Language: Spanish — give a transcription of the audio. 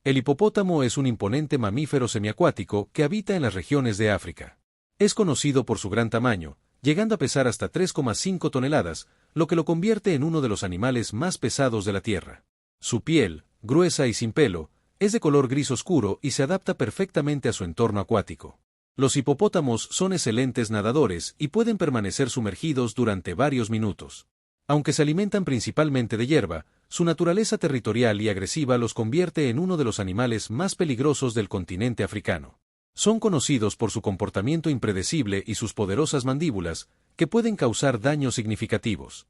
El hipopótamo es un imponente mamífero semiacuático que habita en las regiones de África. Es conocido por su gran tamaño, llegando a pesar hasta 3,5 toneladas, lo que lo convierte en uno de los animales más pesados de la Tierra. Su piel, gruesa y sin pelo, es de color gris oscuro y se adapta perfectamente a su entorno acuático. Los hipopótamos son excelentes nadadores y pueden permanecer sumergidos durante varios minutos. Aunque se alimentan principalmente de hierba, su naturaleza territorial y agresiva los convierte en uno de los animales más peligrosos del continente africano. Son conocidos por su comportamiento impredecible y sus poderosas mandíbulas, que pueden causar daños significativos.